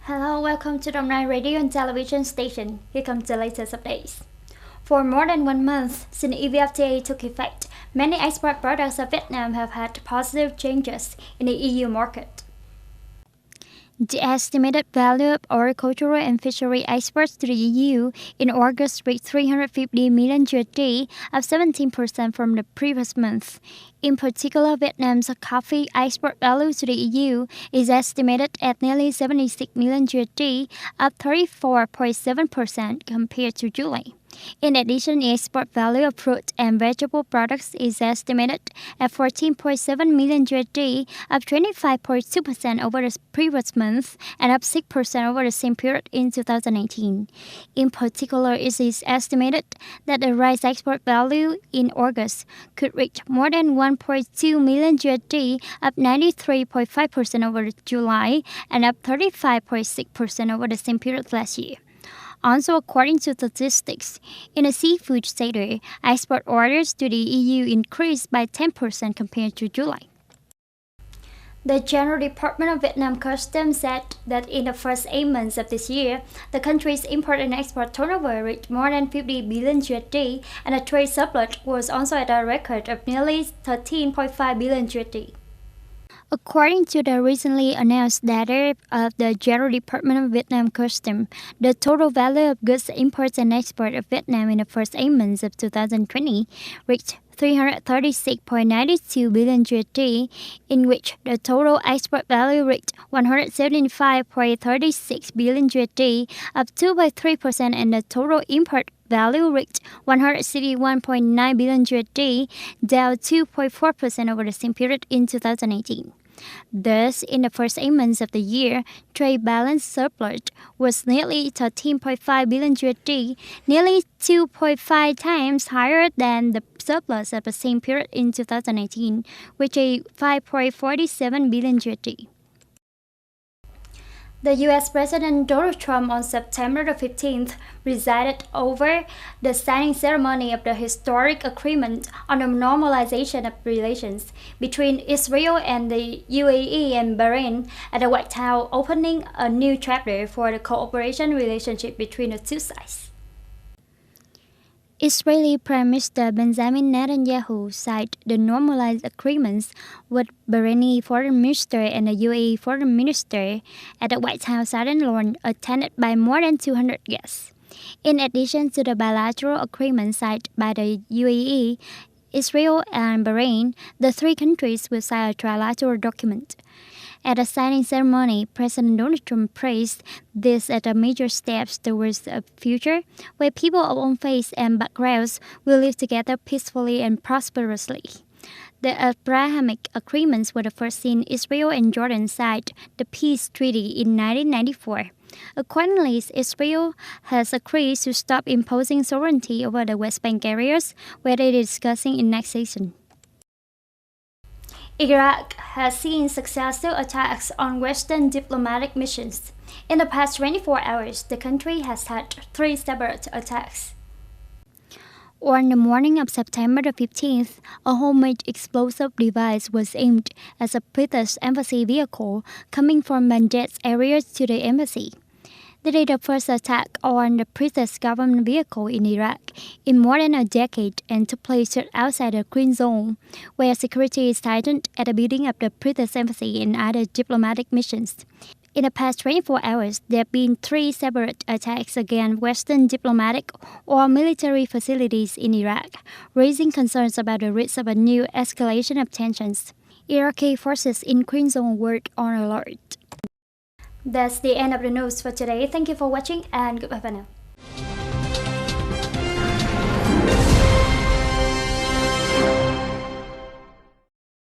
Hello, welcome to Đồng Nai Radio and Television Station. Here comes the latest updates. For more than 1 month since EVFTA took effect, many export products of Vietnam have had positive changes in the EU market. The estimated value of agricultural and fishery exports to the EU in August reached 350 million USD, up 17% from the previous month. In particular, Vietnam's coffee export value to the EU is estimated at nearly 76 million USD, up 34.7% compared to July. In addition, the export value of fruit and vegetable products is estimated at 14.7 million USD, up 25.2% over the previous month and up 6% over the same period in 2018. In particular, it is estimated that the rice export value in August could reach more than 1.2 million USD, up 93.5% over July and up 35.6% over the same period last year. Also, according to statistics, in the seafood sector, export orders to the EU increased by 10% compared to July. The General Department of Vietnam Customs said that in the first 8 months of this year, the country's import and export turnover reached more than 50 billion USD, and the trade surplus was also at a record of nearly 13.5 billion USD. According to the recently announced data of the General Department of Vietnam Customs, the total value of goods imports and exports of Vietnam in the first 8 months of 2020 reached 336.92 billion USD, in which the total export value reached 175.36 billion USD, up 2.3%, and the total import value reached 161.9 billion USD, down 2.4% over the same period in 2018. Thus, in the first 8 months of the year, trade balance surplus was nearly 13.5 billion USD, nearly 2.5 times higher than the surplus of the same period in 2018, which is 5.47 billion USD. The U.S. President Donald Trump on September the 15th presided over the signing ceremony of the historic agreement on the normalization of relations between Israel and the UAE and Bahrain at the White House, opening a new chapter for the cooperation relationship between the two sides. Israeli Prime Minister Benjamin Netanyahu signed the normalized agreements with Bahraini Foreign Minister and the UAE Foreign Minister at the White House Southern Lawn, attended by more than 200 guests. In addition to the bilateral agreement signed by the UAE, Israel and Bahrain, the three countries will sign a trilateral document. At the signing ceremony, President Donald Trump praised this as a major step towards a future where people of all faiths and backgrounds will live together peacefully and prosperously. The Abrahamic agreements were the first since Israel and Jordan signed the peace treaty in 1994. Accordingly, Israel has agreed to stop imposing sovereignty over the West Bank areas where they are discussing annexation. Iraq has seen successful attacks on Western diplomatic missions. In the past 24 hours, the country has had 3 separate attacks. On the morning of September the 15th, a homemade explosive device was aimed at a British embassy vehicle coming from Baghdad's area to the embassy. This is the first attack on the British government vehicle in Iraq in more than a decade and took place just outside the Green Zone, where security is tightened at the building of the British embassy and other diplomatic missions. In the past 24 hours, there have been 3 separate attacks against Western diplomatic or military facilities in Iraq, raising concerns about the risk of a new escalation of tensions. Iraqi forces in Green Zone were on alert. That's the end of the news for today. Thank you for watching and goodbye for now.